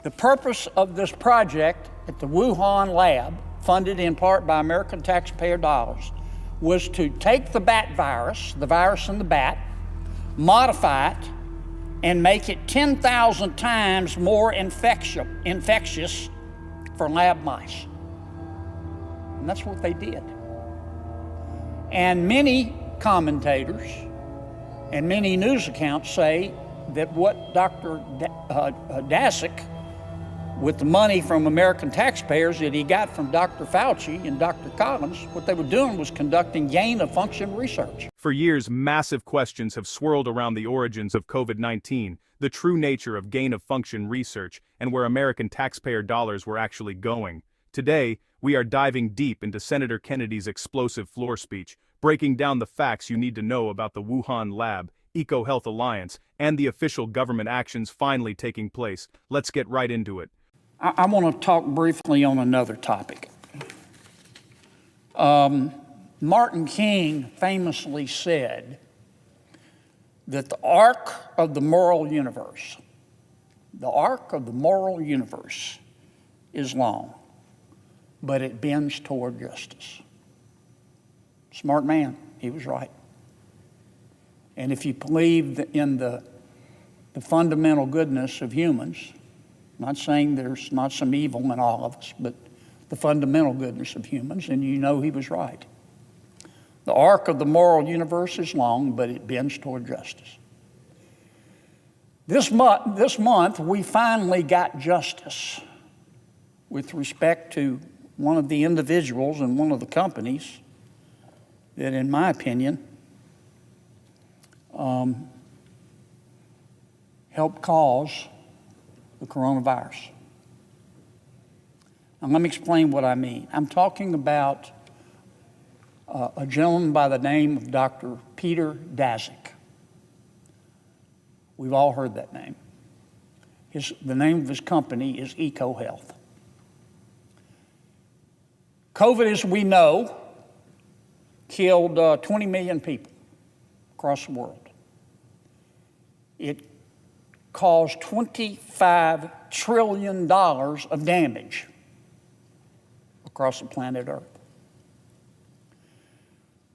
The purpose of this project at the Wuhan lab, funded in part by American taxpayer dollars, was to take the bat virus, the virus in the bat, modify it, and make it 10,000 times more infectious for lab mice. And that's what they did. And many commentators and many news accounts say that what Dr. Daszak, with the money from American taxpayers that he got from Dr. Fauci and Dr. Collins, what they were doing was conducting gain-of-function research. For years, massive questions have swirled around the origins of COVID-19, the true nature of gain-of-function research, and where American taxpayer dollars were actually going. Today, we are diving deep into Senator Kennedy's explosive floor speech, breaking down the facts you need to know about the Wuhan lab, EcoHealth Alliance, and the official government actions finally taking place. Let's get right into it. I want to talk briefly on another topic. Martin King famously said that the arc of the moral universe is long, but it bends toward justice. Smart man, he was right. And if you believe in the fundamental goodness of humans, I'm not saying there's not some evil in all of us, but the fundamental goodness of humans, and you know he was right. The arc of the moral universe is long, but it bends toward justice. This month, we finally got justice with respect to one of the individuals and one of the companies that, in my opinion, helped cause the coronavirus. Now, let me explain what I mean. I'm talking about a gentleman by the name of Dr. Peter Daszak. We've all heard that name. The name of his company is EcoHealth. COVID, as we know, killed 20 million people across the world. It caused $25 trillion of damage across the planet Earth.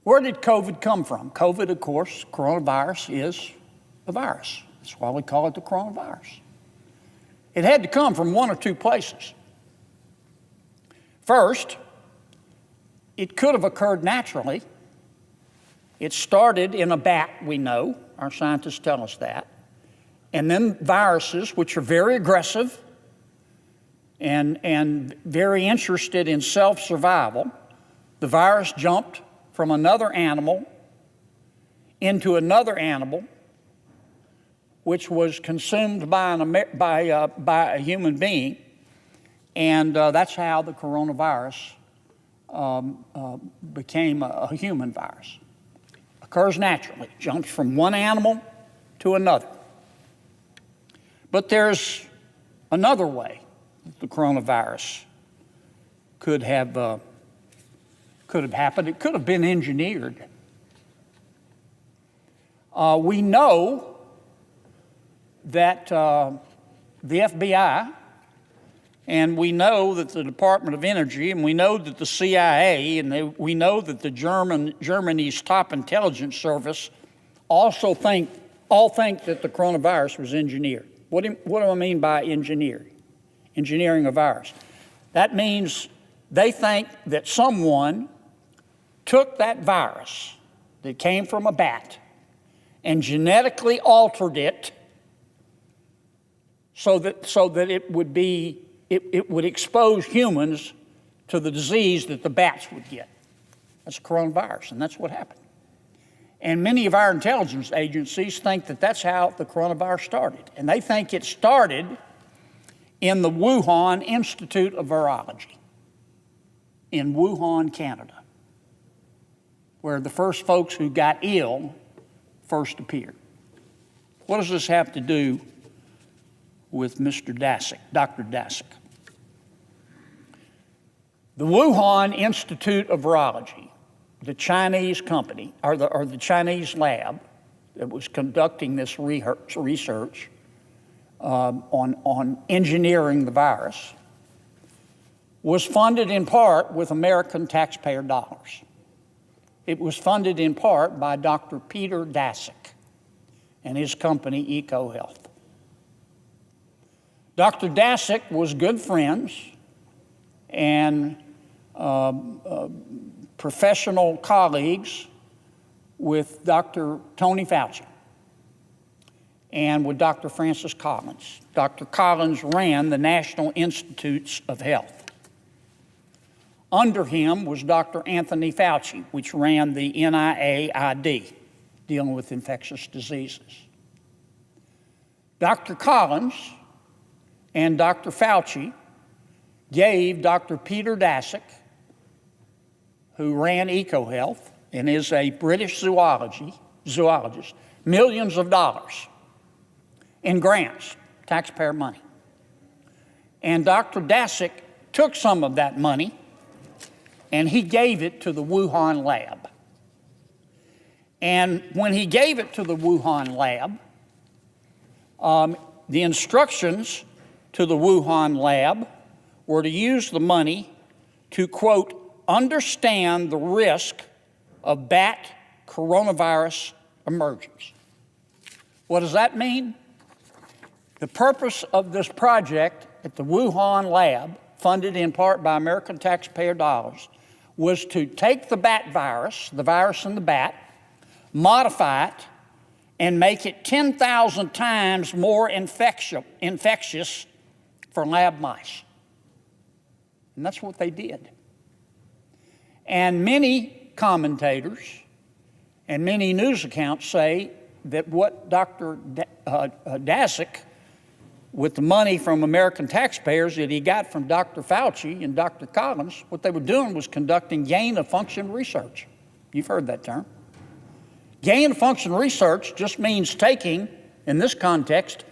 Where did COVID come from? COVID, of course, coronavirus is a virus. That's why we call it the coronavirus. It had to come from one or two places. First, it could have occurred naturally. It started in a bat, we know. Our scientists tell us that. And then viruses, which are very aggressive and very interested in self-survival, the virus jumped from another animal into another animal, which was consumed by a human being, and that's how the coronavirus became a human virus. Occurs naturally, jumps from one animal to another. But there's another way the coronavirus could have happened. It could have been engineered. We know that the FBI, and we know that the Department of Energy, and we know that the CIA, and we know that the Germany's top intelligence service all think that the coronavirus was engineered. What do I mean by engineering a virus? That means they think that someone took that virus that came from a bat and genetically altered it so that it would expose humans to the disease that the bats would get. That's coronavirus, and that's what happened. And many of our intelligence agencies think that that's how the coronavirus started. And they think it started in the Wuhan Institute of Virology in Wuhan, Canada, where the first folks who got ill first appeared. What does this have to do with Mr. Daszak, Dr. Daszak? The Wuhan Institute of Virology, the Chinese company, or the Chinese lab that was conducting this research, on engineering the virus was funded in part with American taxpayer dollars. It was funded in part by Dr. Peter Daszak and his company, EcoHealth. Dr. Daszak was good friends and professional colleagues with Dr. Tony Fauci and with Dr. Francis Collins. Dr. Collins ran the National Institutes of Health. Under him was Dr. Anthony Fauci, which ran the NIAID, dealing with infectious diseases. Dr. Collins and Dr. Fauci gave Dr. Peter Daszak, who ran EcoHealth and is a British zoologist, millions of dollars in grants, taxpayer money. And Dr. Daszak took some of that money and he gave it to the Wuhan lab. And when he gave it to the Wuhan lab, the instructions to the Wuhan lab were to use the money to, quote, understand the risk of bat coronavirus emergence. What does that mean? The purpose of this project at the Wuhan lab, funded in part by American taxpayer dollars, was to take the bat virus, the virus in the bat, modify it, and make it 10,000 times more infectious for lab mice. And that's what they did. And many commentators and many news accounts say that what Dr. Daszak, with the money from American taxpayers that he got from Dr. Fauci and Dr. Collins, what they were doing was conducting gain-of-function research. You've heard that term. Gain-of-function research just means taking, in this context,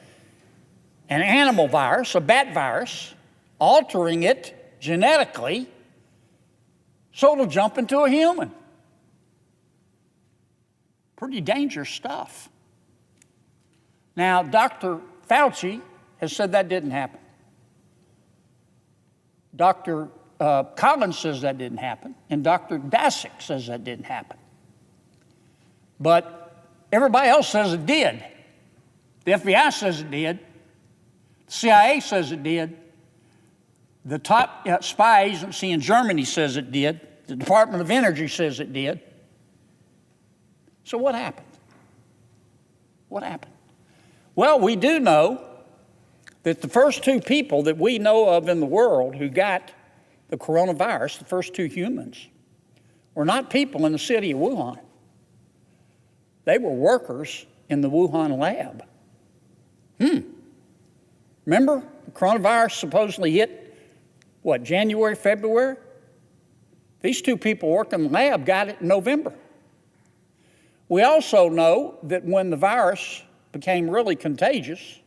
an animal virus, a bat virus, altering it genetically so it'll jump into a human. Pretty dangerous stuff. Now, Dr. Fauci has said that didn't happen. Dr. Collins says that didn't happen, and Dr. Daszak says that didn't happen. But everybody else says it did. The FBI says it did. The CIA says it did. The top spy agency in Germany says it did. The Department of Energy says it did. So what happened? What happened? Well, we do know that the first two people that we know of in the world who got the coronavirus, the first two humans, were not people in the city of Wuhan. They were workers in the Wuhan lab. Remember, the coronavirus supposedly hit, January, February? These two people working in the lab got it in November. We also know that when the virus became really contagious,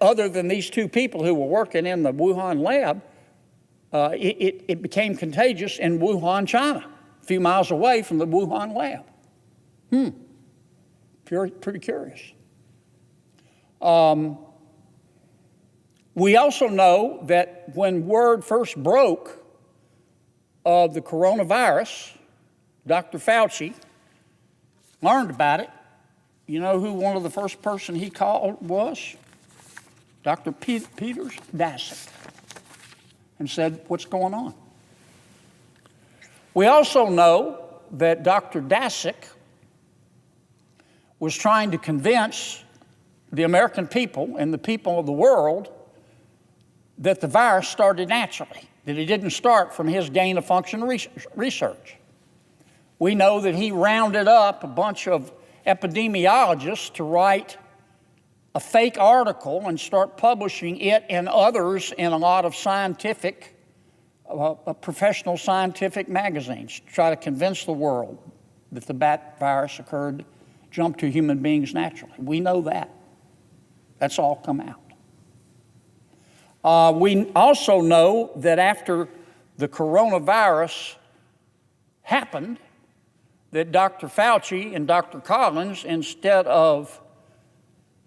other than these two people who were working in the Wuhan lab, it became contagious in Wuhan, China, a few miles away from the Wuhan lab. Pretty curious. We also know that when word first broke of the coronavirus, Dr. Fauci learned about it. You know who one of the first person he called was? Dr. Peter Daszak, and said, what's going on? We also know that Dr. Daszak was trying to convince the American people and the people of the world that the virus started naturally, that it didn't start from his gain-of-function research. We know that he rounded up a bunch of epidemiologists to write a fake article and start publishing it and others in a lot of scientific, professional scientific magazines to try to convince the world that the bat virus jumped to human beings naturally. We know that. That's all come out. We also know that after the coronavirus happened, that Dr. Fauci and Dr. Collins, instead of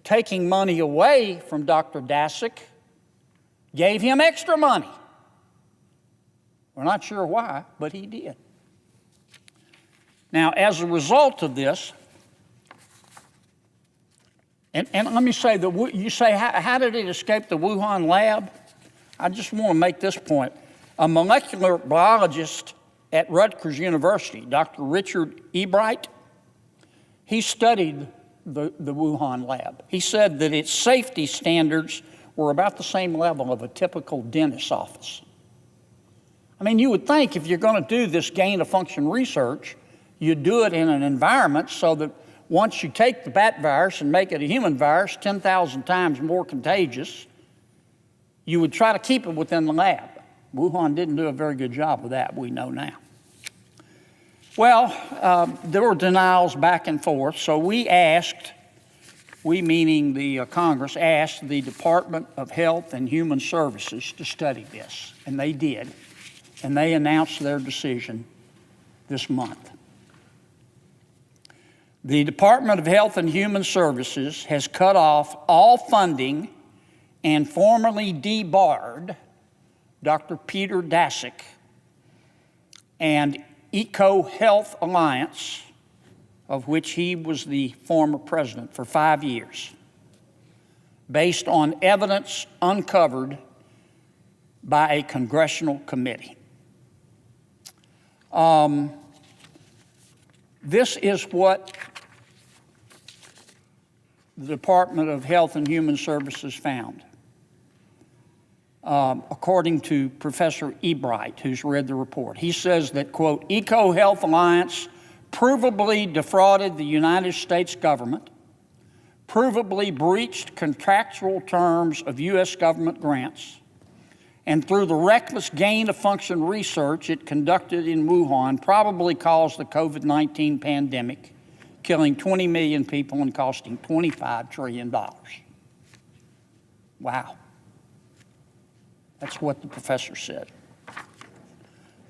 taking money away from Dr. Daszak, gave him extra money. We're not sure why, but he did. Now, as a result of this, and let me say, you say, how did it escape the Wuhan lab? I just want to make this point. A molecular biologist at Rutgers University, Dr. Richard Ebright, he studied the Wuhan lab. He said that its safety standards were about the same level of a typical dentist's office. I mean, you would think if you're going to do this gain-of-function research, you'd do it in an environment so that once you take the bat virus and make it a human virus 10,000 times more contagious, you would try to keep it within the lab. Wuhan didn't do a very good job of that, we know now. Well, there were denials back and forth, so we meaning the Congress, asked the Department of Health and Human Services to study this, and they did, and they announced their decision this month. The Department of Health and Human Services has cut off all funding and formally debarred Dr. Peter Daszak and EcoHealth Alliance, of which he was the former president, for 5 years, based on evidence uncovered by a congressional committee. This is what the Department of Health and Human Services found. According to Professor Ebright, who's read the report. He says that, quote, EcoHealth Alliance provably defrauded the United States government, provably breached contractual terms of U.S. government grants, and through the reckless gain-of-function research it conducted in Wuhan, probably caused the COVID-19 pandemic, killing 20 million people and costing $25 trillion. Wow. That's what the professor said.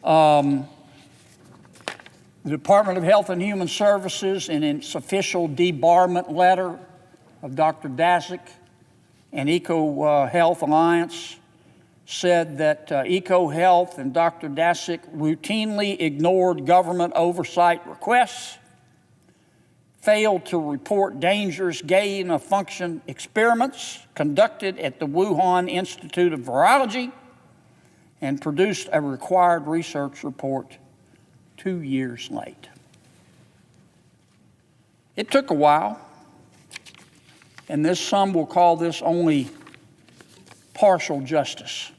The Department of Health and Human Services, in its official debarment letter of Dr. Daszak and EcoHealth Alliance, said that EcoHealth and Dr. Daszak routinely ignored government oversight requests, failed to report dangerous gain-of-function experiments conducted at the Wuhan Institute of Virology, and produced a required research report 2 years late. It took a while, and some will call this only partial justice.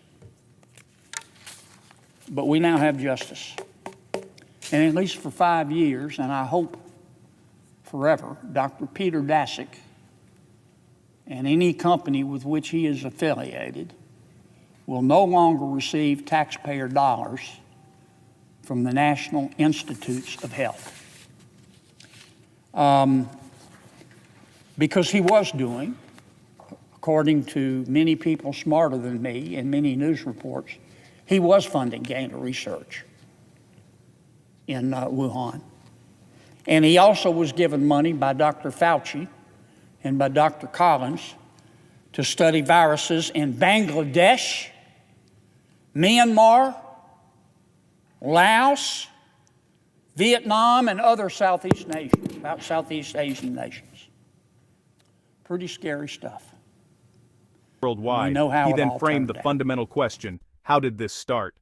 But we now have justice. And at least for 5 years, and I hope forever, Dr. Peter Daszak and any company with which he is affiliated will no longer receive taxpayer dollars from the National Institutes of Health. Because he was doing, according to many people smarter than me and many news reports, he was funding gain of research in Wuhan. And he also was given money by Dr. Fauci and by Dr. Collins to study viruses in Bangladesh, Myanmar, Laos, Vietnam, and other Southeast Asian nations. Pretty scary stuff. Worldwide, he then framed the fundamental question, how did this start?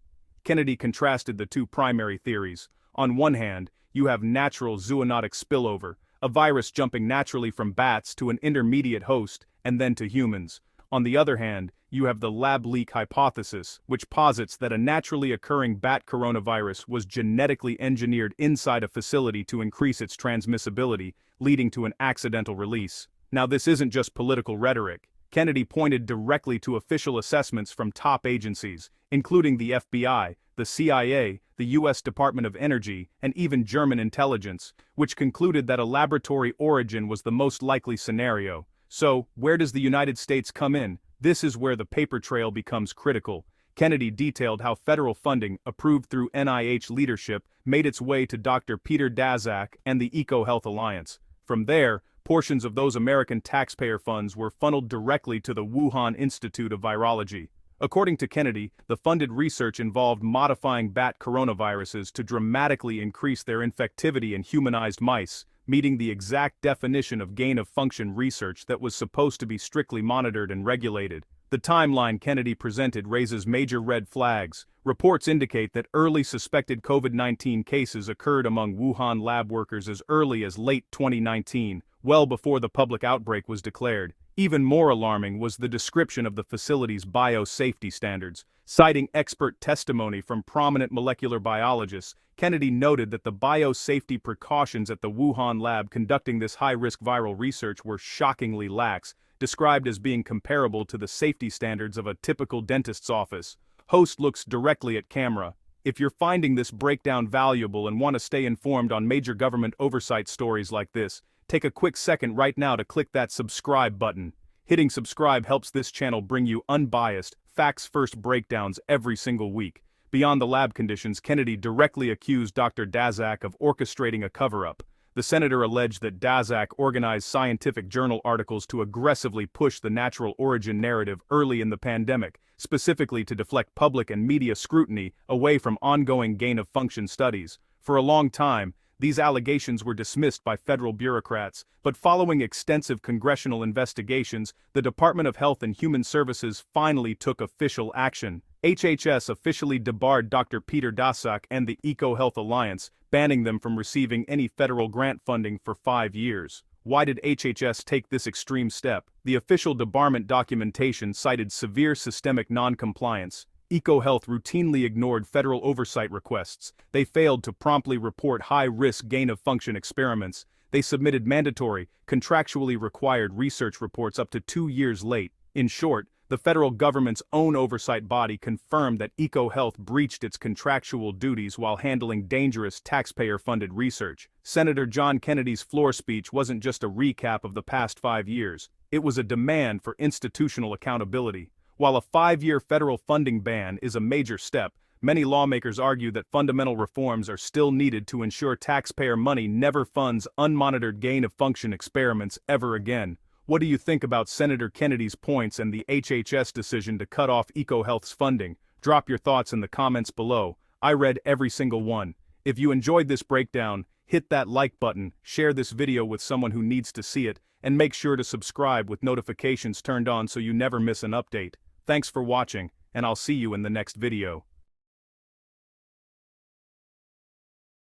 Kennedy contrasted the two primary theories. On one hand, you have natural zoonotic spillover, a virus jumping naturally from bats to an intermediate host and then to humans. On the other hand, you have the lab leak hypothesis, which posits that a naturally occurring bat coronavirus was genetically engineered inside a facility to increase its transmissibility, leading to an accidental release. Now, this isn't just political rhetoric. Kennedy pointed directly to official assessments from top agencies, including the FBI, the CIA, the U.S. Department of Energy, and even German intelligence, which concluded that a laboratory origin was the most likely scenario. So, where does the United States come in? This is where the paper trail becomes critical. Kennedy detailed how federal funding, approved through NIH leadership, made its way to Dr. Peter Daszak and the EcoHealth Alliance. From there, portions of those American taxpayer funds were funneled directly to the Wuhan Institute of Virology. According to Kennedy, the funded research involved modifying bat coronaviruses to dramatically increase their infectivity in humanized mice, meeting the exact definition of gain-of-function research that was supposed to be strictly monitored and regulated. The timeline Kennedy presented raises major red flags. Reports indicate that early suspected COVID-19 cases occurred among Wuhan lab workers as early as late 2019, well before the public outbreak was declared. Even more alarming was the description of the facility's biosafety standards. Citing expert testimony from prominent molecular biologists, Kennedy noted that the biosafety precautions at the Wuhan lab conducting this high-risk viral research were shockingly lax, described as being comparable to the safety standards of a typical dentist's office. Host looks directly at camera. If you're finding this breakdown valuable and want to stay informed on major government oversight stories like this, take a quick second right now to click that subscribe button. Hitting subscribe helps this channel bring you unbiased, facts-first breakdowns every single week. Beyond the lab conditions, Kennedy directly accused Dr. Daszak of orchestrating a cover-up. The senator alleged that Daszak organized scientific journal articles to aggressively push the natural origin narrative early in the pandemic, specifically to deflect public and media scrutiny away from ongoing gain-of-function studies. For a long time, these allegations were dismissed by federal bureaucrats, but following extensive congressional investigations, the Department of Health and Human Services finally took official action. HHS officially debarred Dr. Peter Daszak and the EcoHealth Alliance, banning them from receiving any federal grant funding for 5 years. Why did HHS take this extreme step? The official debarment documentation cited severe systemic non-compliance. EcoHealth routinely ignored federal oversight requests. They failed to promptly report high-risk gain-of-function experiments. They submitted mandatory, contractually required research reports up to 2 years late. In short, the federal government's own oversight body confirmed that EcoHealth breached its contractual duties while handling dangerous taxpayer-funded research. Senator John Kennedy's floor speech wasn't just a recap of the past 5 years. It was a demand for institutional accountability. While a 5-year federal funding ban is a major step, many lawmakers argue that fundamental reforms are still needed to ensure taxpayer money never funds unmonitored gain-of-function experiments ever again. What do you think about Senator Kennedy's points and the HHS decision to cut off EcoHealth's funding? Drop your thoughts in the comments below. I read every single one. If you enjoyed this breakdown, hit that like button, share this video with someone who needs to see it, and make sure to subscribe with notifications turned on so you never miss an update. Thanks for watching, and I'll see you in the next video.